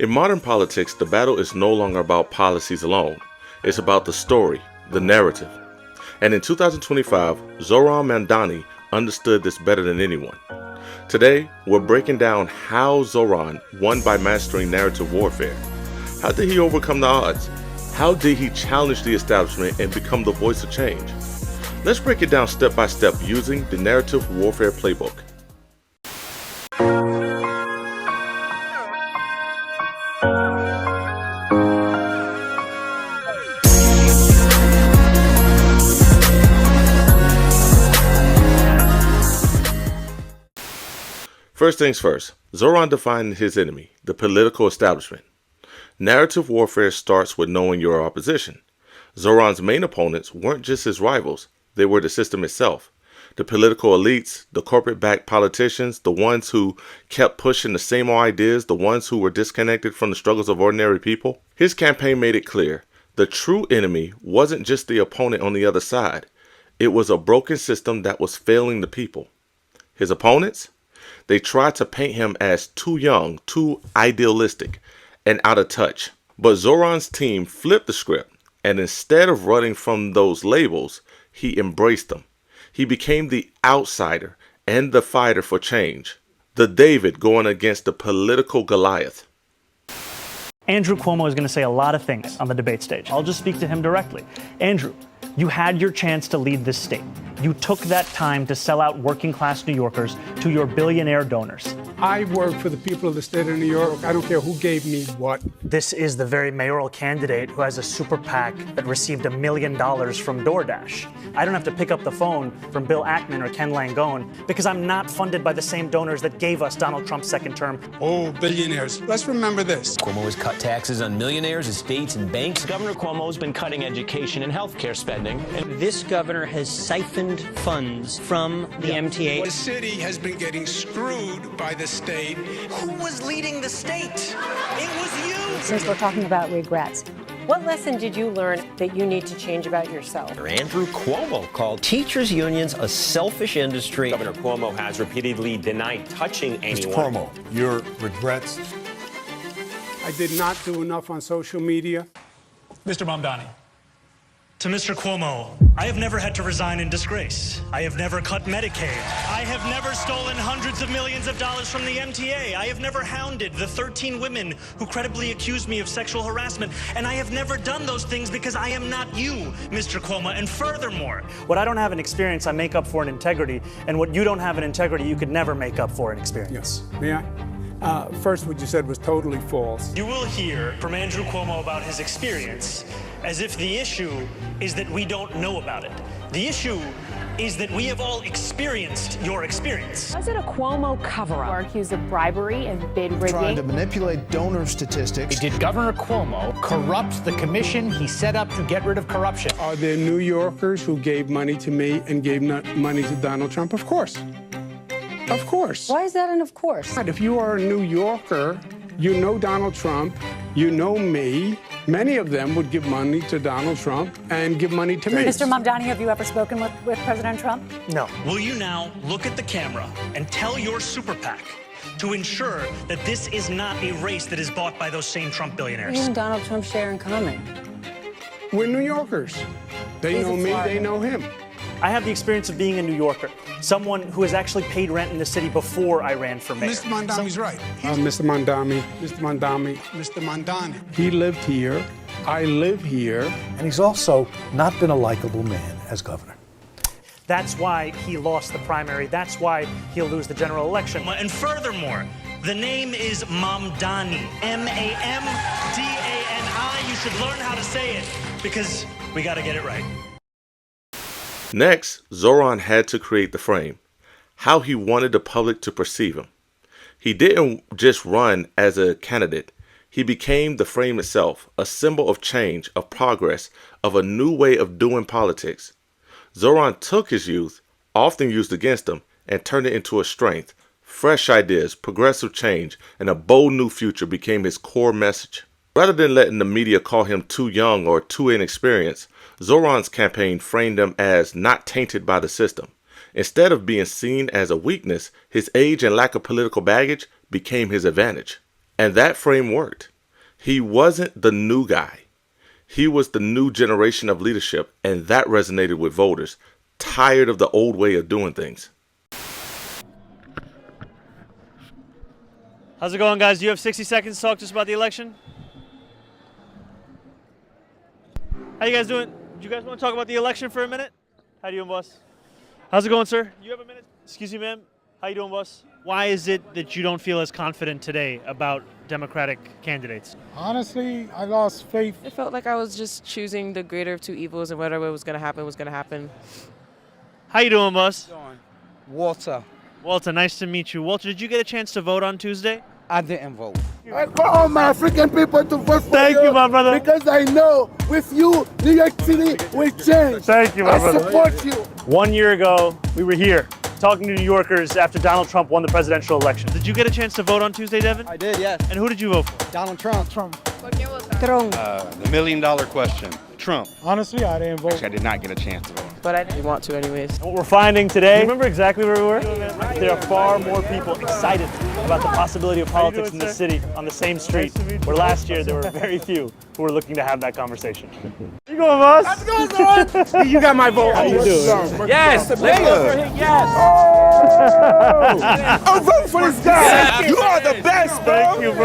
In modern politics, the battle is no longer about policies alone. It's about the story, the narrative. And in 2025, Zohran Mamdani understood this better than anyone. Today, we're breaking down how Zohran won by mastering narrative warfare. How did he overcome the odds? How did he challenge the establishment and become the voice of change? Let's break it down step by step using the narrative warfare playbook. First things first, Zohran defined his enemy, the political establishment. Narrative warfare starts with knowing your opposition. Zohran's main opponents weren't just his rivals, they were the system itself. The political elites, the corporate-backed politicians, the ones who kept pushing the same old ideas, the ones who were disconnected from the struggles of ordinary people. His campaign made it clear, the true enemy wasn't just the opponent on the other side. It was a broken system that was failing the people. His opponents? They tried to paint him as too young, too idealistic, and out of touch. But Zohran's team flipped the script, and instead of running from those labels, he embraced them. He became the outsider and the fighter for change, the David going against the political Goliath. Andrew Cuomo is going to say a lot of things on the debate stage. I'll just speak to him directly. Andrew, you had your chance to lead this state. You took that time to sell out working-class New Yorkers to your billionaire donors. I work for the people of the state of New York. I don't care who gave me what. This is the very mayoral candidate who has a super PAC that received $1 million from DoorDash. I don't have to pick up the phone from Bill Ackman or Ken Langone because I'm not funded by the same donors that gave us Donald Trump's second term. Oh, billionaires. Let's remember this. Cuomo has cut taxes on millionaires, estates, and banks. Governor Cuomo has been cutting education and health care spending. And this governor has siphoned funds from the MTA. The city has been getting screwed by the state. Who was leading the state? It was you! Since we're talking about regrets, what lesson did you learn that you need to change about yourself? Andrew Cuomo called teachers' unions a selfish industry. Governor Cuomo has repeatedly denied touching anyone. Mr. Cuomo, your regrets? I did not do enough on social media. Mr. Mamdani. To Mr. Cuomo, I have never had to resign in disgrace. I have never cut Medicaid. I have never stolen hundreds of millions of dollars from the MTA. I have never hounded the 13 women who credibly accused me of sexual harassment. And I have never done those things because I am not you, Mr. Cuomo. And furthermore, what I don't have in experience, I make up for in integrity. And what you don't have in integrity, you could never make up for in experience. Yes. May I? First, what you said was totally false. you will hear from Andrew Cuomo about his experience as if the issue is that we don't know about it. The issue is that we have all experienced your experience. Was it a Cuomo cover-up? Accused of bribery and bid rigging? Trying to manipulate donor statistics. Did Governor Cuomo corrupt the commission he set up to get rid of corruption? Are there New Yorkers who gave money to me and gave money to Donald Trump? Of course. Of course. Why is that an of course? If you are a New Yorker, you know Donald Trump, you know me. Many of them would give money to Donald Trump and give money to me. Mr. Mamdani, have you ever spoken with President Trump? No. Will you now look at the camera and tell your super PAC to ensure that this is not a race that is bought by those same Trump billionaires? You and Donald Trump share in common. We're New Yorkers. They know me, they know him. I have the experience of being a New Yorker, someone who has actually paid rent in the city before I ran for mayor. Mr. Mamdani's right. Mr. Mamdani. He lived here. I live here. And he's also not been a likable man as governor. That's why he lost the primary. That's why he'll lose the general election. And furthermore, the name is Mamdani. M-A-M-D-A-N-I. You should learn how to say it because we got to get it right. Next, Zohran had to create the frame, how he wanted the public to perceive him. He didn't just run as a candidate. He became the frame itself, a symbol of change, of progress, of a new way of doing politics. Zohran took his youth, often used against him, and turned it into a strength. Fresh ideas, progressive change, and a bold new future became his core message. Rather than letting the media call him too young or too inexperienced, Zohran's campaign framed him as not tainted by the system. Instead of being seen as a weakness, his age and lack of political baggage became his advantage. And that frame worked. He wasn't the new guy. He was the new generation of leadership, and that resonated with voters, tired of the old way of doing things. How's it going, guys? Do you have 60 seconds to talk to us about the election? How you guys doing? Do you guys want to talk about the election for a minute? How you doing, boss? How's it going, sir? You have a minute? Excuse me, ma'am. How you doing, boss? Why is it that you don't feel as confident today about Democratic candidates? Honestly, I lost faith. It felt like I was just choosing the greater of two evils, and whatever was going to happen was going to happen. How you doing, boss? Walter. Walter, nice to meet you. Walter, did you get a chance to vote on Tuesday? I didn't vote. I call all my African people to vote for Thank you, my brother. Because I know with you, New York City will change. Thank you, my brother. I support you. 1 year ago, we were here talking to New Yorkers after Donald Trump won the presidential election. Did you get a chance to vote on Tuesday, Devin? I did, yes. And who did you vote for? Donald Trump. The million-dollar question. Trump. Honestly, I didn't vote. Actually, I did not get a chance to vote. But I didn't want to anyways. What we're finding today, remember exactly where we were? There are far more people excited about the possibility of politics in the city on the same street, where last year there were very few who were looking to have that conversation. You going, boss? Let's go, son. You got my vote. How you doing? Yes! Let's go for him, yes! I'm voting for this guy. You are the best, bro. Thank you, bro.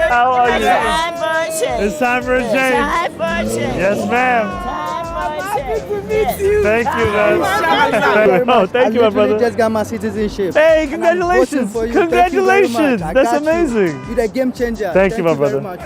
How are you? It's time for a change. Yes, ma'am. Thank you, man. Oh, thank you, my brother. Just got my citizenship. Hey, congratulations! Congratulations! That's amazing. You're a game changer. Thank you, my brother. My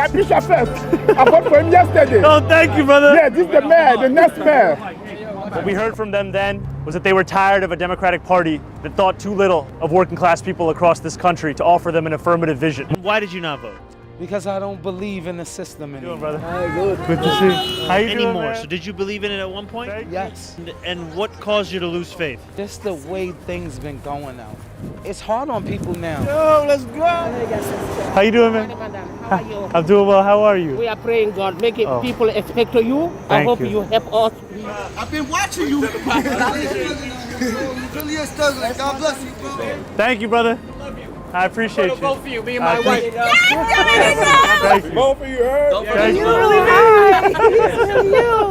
bishop first. I voted for him yesterday. Oh, thank you, brother. Yeah, this is the mayor, the next mayor. What we heard from them then was that they were tired of a Democratic Party that thought too little of working class people across this country to offer them an affirmative vision. Why did you not vote? Because I don't believe in the system anymore. How you doing, brother? Good to see. How you doing, Anymore. man? So did you believe in it at one point? Yes. And what caused you to lose faith? Just the way things been going now. It's hard on people now. Yo, let's go. How you doing, man? How are you? I'm doing well. How are you? We are praying God, make it people expect to you. I Thank hope you. you help us. I've been watching you. Really is struggling. God bless you, bro. Thank you, brother. I appreciate you. Both of you, me and my wife. Thank you. Both of you heard. Thank you.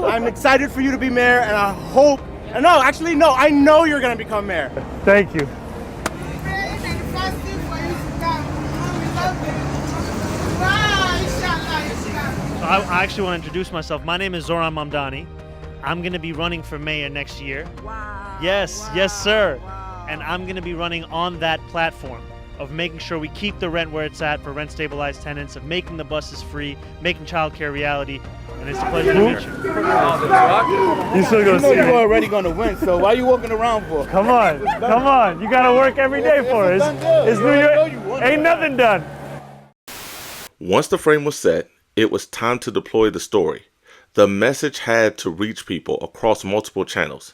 I'm excited for you to be mayor, and I hope. No, actually, no. I know you're gonna become mayor. Thank you. So I actually want to introduce myself. My name is Zohran Mamdani. I'm going to be running for mayor next year. Wow. Yes, wow. Yes, sir. Wow. And I'm going to be running on that platform of making sure we keep the rent where it's at for rent-stabilized tenants, of making the buses free, making childcare reality. And it's a pleasure to meet you. You still gonna see you're me. already going to win, so why are you walking around for? Come on, come on. You got to work every day for it. It's New York. Ain't nothing done. Once the frame was set, it was time to deploy the story. The message had to reach people across multiple channels.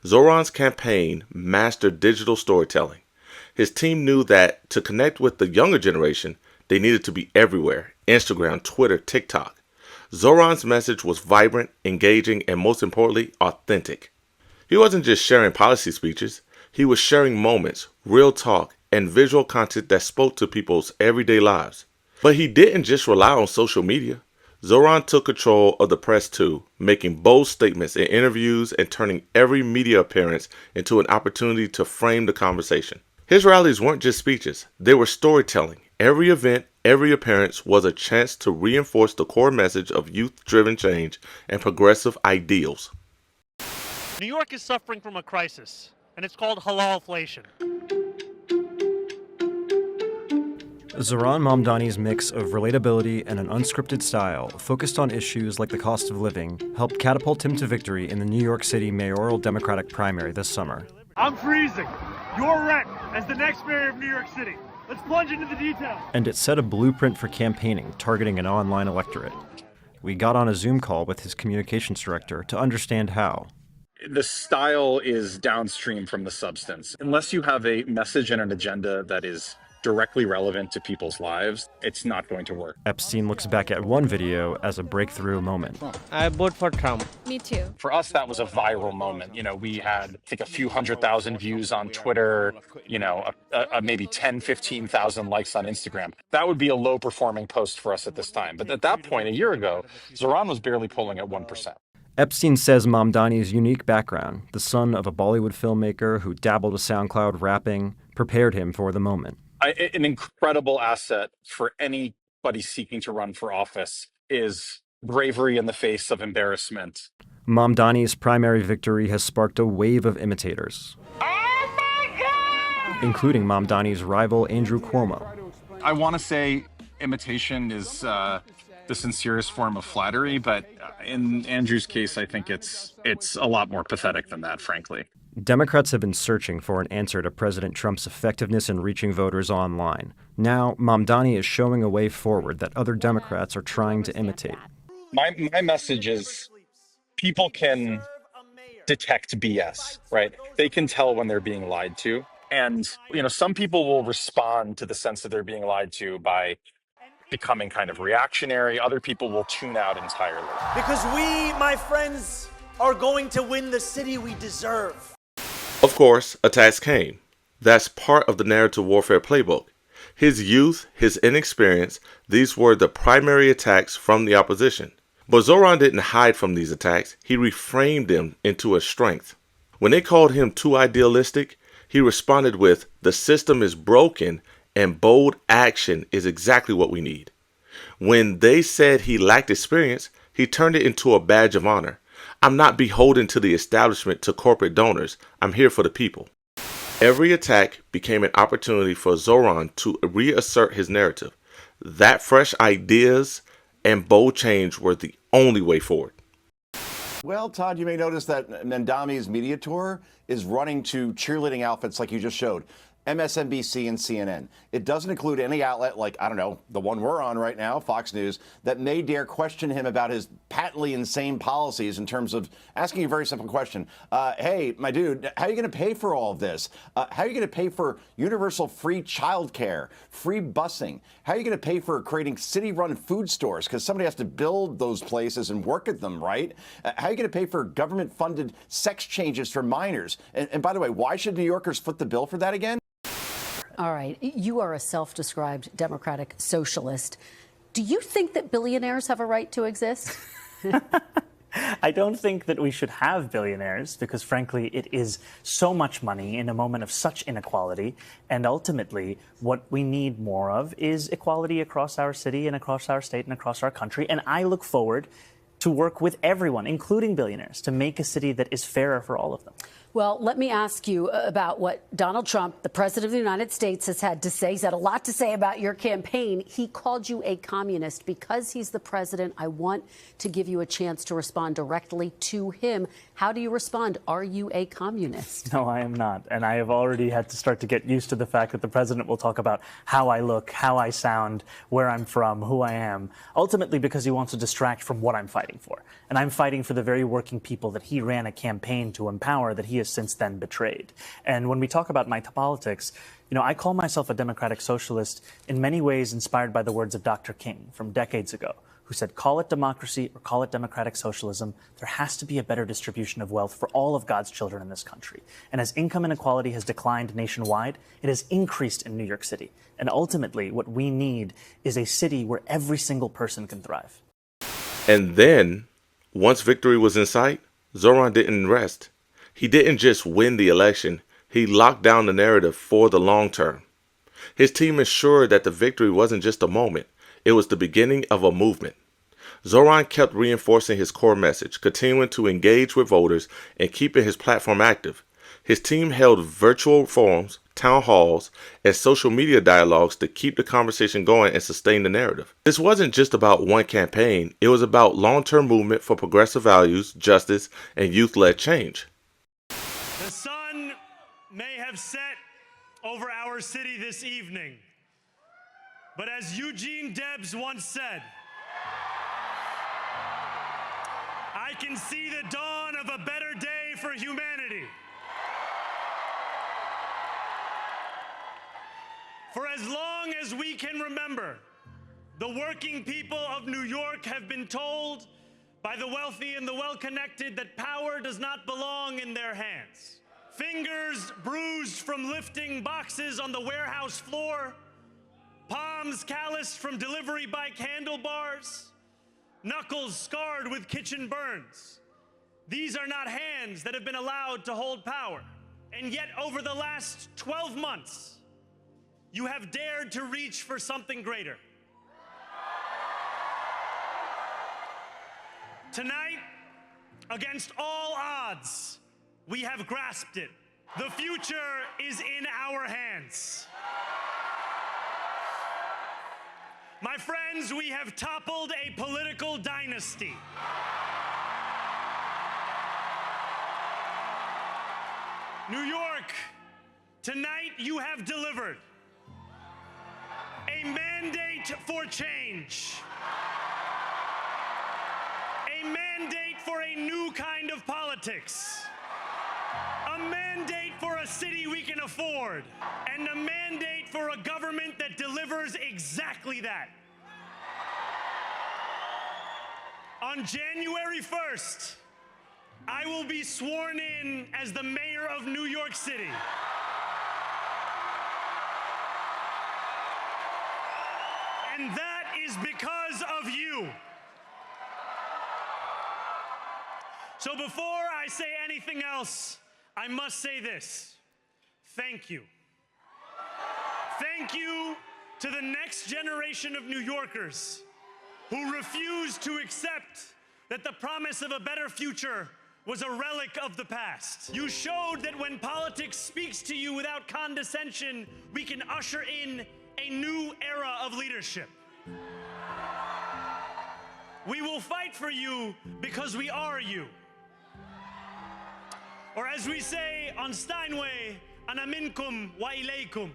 Zohran's campaign mastered digital storytelling. His team knew that to connect with the younger generation, they needed to be everywhere: Instagram, Twitter, TikTok. Zohran's message was vibrant, engaging, and most importantly, authentic. He wasn't just sharing policy speeches. He was sharing moments, real talk, and visual content that spoke to people's everyday lives. But he didn't just rely on social media. Zohran took control of the press too, making bold statements in interviews and turning every media appearance into an opportunity to frame the conversation. His rallies weren't just speeches, they were storytelling. Every event, every appearance was a chance to reinforce the core message of youth-driven change and progressive ideals. New York is suffering from a crisis, and it's called halalflation. Zohran Mamdani's mix of relatability and an unscripted style, focused on issues like the cost of living, helped catapult him to victory in the New York City mayoral Democratic primary this summer. I'm freezing your rent as the next mayor of New York City. Let's plunge into the details. And it set a blueprint for campaigning targeting an online electorate. We got on a Zoom call with his communications director to understand how. The style is downstream from the substance. Unless you have a message and an agenda that is directly relevant to people's lives, it's not going to work. Epstein looks back at one video as a breakthrough moment. I vote for Trump. Me too. For us, that was a viral moment. We had, I think, a few 100,000 views on Twitter, maybe 10, 15,000 likes on Instagram. That would be a low performing post for us at this time. But at that point, a year ago, Zohran was barely polling at 1%. Epstein says Mamdani's unique background, the son of a Bollywood filmmaker who dabbled with SoundCloud rapping, prepared him for the moment. An incredible asset for anybody seeking to run for office is bravery in the face of embarrassment. Mamdani's primary victory has sparked a wave of imitators, including Mamdani's rival Andrew Cuomo. I want to say imitation is the sincerest form of flattery, but in Andrew's case, I think it's a lot more pathetic than that, frankly. Democrats have been searching for an answer to President Trump's effectiveness in reaching voters online. Now, Mamdani is showing a way forward that other Democrats are trying to imitate. My message is people can detect BS, right? They can tell when they're being lied to. And, some people will respond to the sense that they're being lied to by becoming kind of reactionary. Other people will tune out entirely. Because we, my friends, are going to win the city we deserve. Of course, attacks came. That's part of the narrative warfare playbook. His youth, his inexperience, these were the primary attacks from the opposition. But Zohran didn't hide from these attacks. He reframed them into a strength. When they called him too idealistic, he responded with, "The system is broken and bold action is exactly what we need." When they said he lacked experience, he turned it into a badge of honor. "I'm not beholden to the establishment, to corporate donors. I'm here for the people." Every attack became an opportunity for Zohran to reassert his narrative. That fresh ideas and bold change were the only way forward. Well, Todd, you may notice that Mamdani's media tour is running to cheerleading outfits like you just showed. MSNBC and CNN. It doesn't include any outlet like, I don't know, the one we're on right now, Fox News, that may dare question him about his patently insane policies in terms of asking a very simple question. Hey, my dude, how are you going to pay for all of this? How are you going to pay for universal free childcare, free busing? How are you going to pay for creating city-run food stores? Because somebody has to build those places and work at them, right? How are you going to pay for government-funded sex changes for minors? And by the way, why should New Yorkers foot the bill for that again? All right. You are a self-described democratic socialist. Do you think that billionaires have a right to exist? I don't think that we should have billionaires because, frankly, it is so much money in a moment of such inequality. And ultimately, what we need more of is equality across our city and across our state and across our country. And I look forward to work with everyone, including billionaires, to make a city that is fairer for all of them. Well, let me ask you about what Donald Trump, the president of the United States, has had to say. He's had a lot to say about your campaign. He called you a communist. Because he's the president, I want to give you a chance to respond directly to him. How do you respond? Are you a communist? No, I am not. And I have already had to start to get used to the fact that the president will talk about how I look, how I sound, where I'm from, who I am, ultimately because he wants to distract from what I'm fighting for. And I'm fighting for the very working people that he ran a campaign to empower, that he has since then betrayed. And when we talk about my politics, I call myself a democratic socialist in many ways inspired by the words of Dr. King from decades ago, who said, call it democracy or call it democratic socialism, there has to be a better distribution of wealth for all of God's children in this country. And as income inequality has declined nationwide, it has increased in New York City. And ultimately, what we need is a city where every single person can thrive. And then, once victory was in sight, Zohran didn't rest. He didn't just win the election, he locked down the narrative for the long term. His team ensured that the victory wasn't just a moment, it was the beginning of a movement. Zohran kept reinforcing his core message, continuing to engage with voters and keeping his platform active. His team held virtual forums, town halls, and social media dialogues to keep the conversation going and sustain the narrative. This wasn't just about one campaign, it was about long-term movement for progressive values, justice, and youth-led change. The sun may have set over our city this evening, but as Eugene Debs once said, I can see the dawn of a better day for humanity. For as long as we can remember, the working people of New York have been told by the wealthy and the well-connected that power does not belong in their hands. Fingers bruised from lifting boxes on the warehouse floor, palms calloused from delivery bike handlebars, knuckles scarred with kitchen burns. These are not hands that have been allowed to hold power. And yet over the last 12 months, you have dared to reach for something greater. Tonight, against all odds, we have grasped it. The future is in our hands. My friends, we have toppled a political dynasty. New York, tonight you have delivered a mandate for change. A mandate for a new kind of politics. A mandate for a city we can afford. And a mandate for a government that delivers exactly that. On January 1st, I will be sworn in as the mayor of New York City. And that is because of you. So before I say anything else, I must say this. Thank you. Thank you to the next generation of New Yorkers who refuse to accept that the promise of a better future was a relic of the past. You showed that when politics speaks to you without condescension, we can usher in a new era of leadership. We will fight for you because we are you. Or as we say on Steinway, ana minkum wa ilaykum.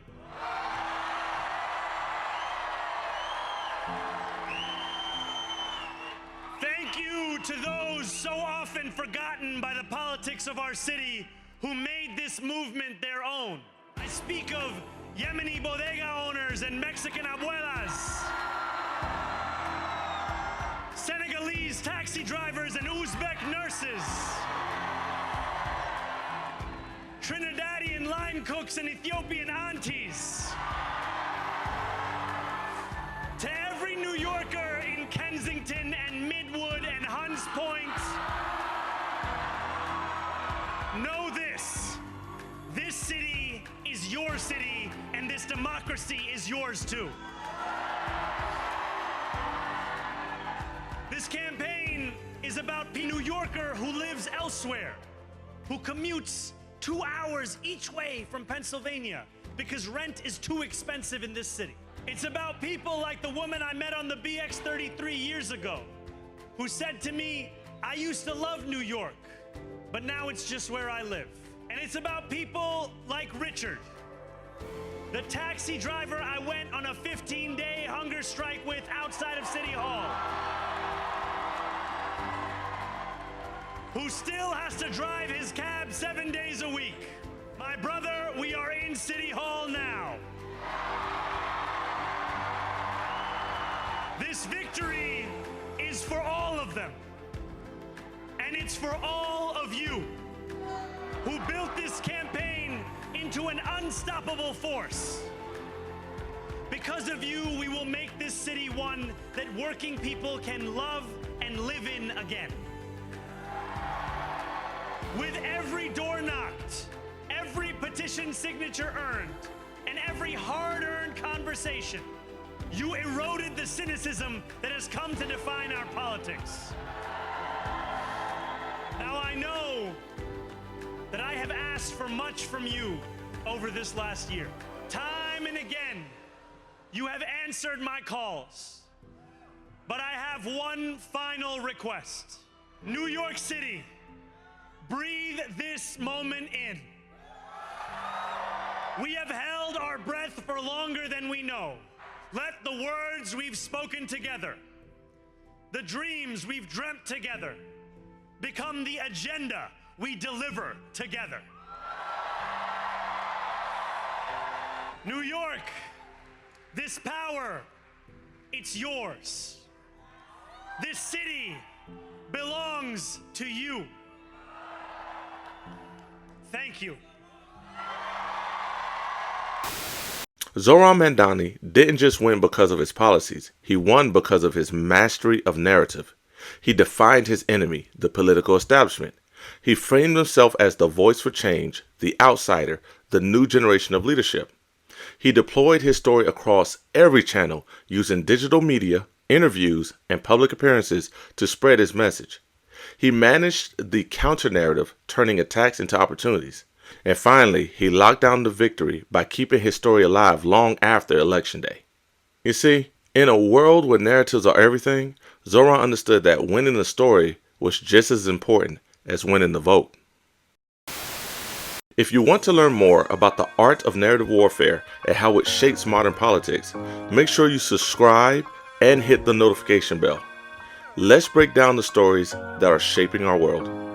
Thank you to those so often forgotten by the politics of our city who made this movement their own. I speak of Yemeni bodega owners and Mexican abuelas, Senegalese taxi drivers and Uzbek nurses, Trinidadian line cooks and Ethiopian aunties. To every New Yorker in Kensington and Midwood and Hunts Point, know this. This city is your city, and this democracy is yours too. This campaign is about a New Yorker who lives elsewhere, who commutes 2 hours each way from Pennsylvania because rent is too expensive in this city. It's about people like the woman I met on the BX 33 years ago, who said to me, I used to love New York, but now it's just where I live. And it's about people like Richard, the taxi driver I went on a 15-day hunger strike with outside of City Hall, who still has to drive his cab 7 days a week. My brother, we are in City Hall now. This victory is for all of them. And it's for all of you who built this campaign into an unstoppable force. Because of you, we will make this city one that working people can love and live in again. With every door knocked, every petition signature earned, and every hard-earned conversation, you eroded the cynicism that has come to define our politics. Now I know that I have asked for much from you over this last year. Time and again, you have answered my calls. But I have one final request. New York City, breathe this moment in. We have held our breath for longer than we know. Let the words we've spoken together, the dreams we've dreamt together, become the agenda we deliver together. New York, This power, it's yours. This city belongs to you. Thank you. Zohran Mamdani didn't just win because of his policies, he won because of his mastery of narrative. He defined his enemy, the political establishment. He framed himself as the voice for change, the outsider, the new generation of leadership. He deployed his story across every channel, using digital media, interviews, and public appearances to spread his message. He managed the counter-narrative, turning attacks into opportunities. And finally, he locked down the victory by keeping his story alive long after Election Day. You see, in a world where narratives are everything, Zohran understood that winning the story was just as important as winning the vote. If you want to learn more about the art of narrative warfare and how it shapes modern politics, make sure you subscribe and hit the notification bell. Let's break down the stories that are shaping our world.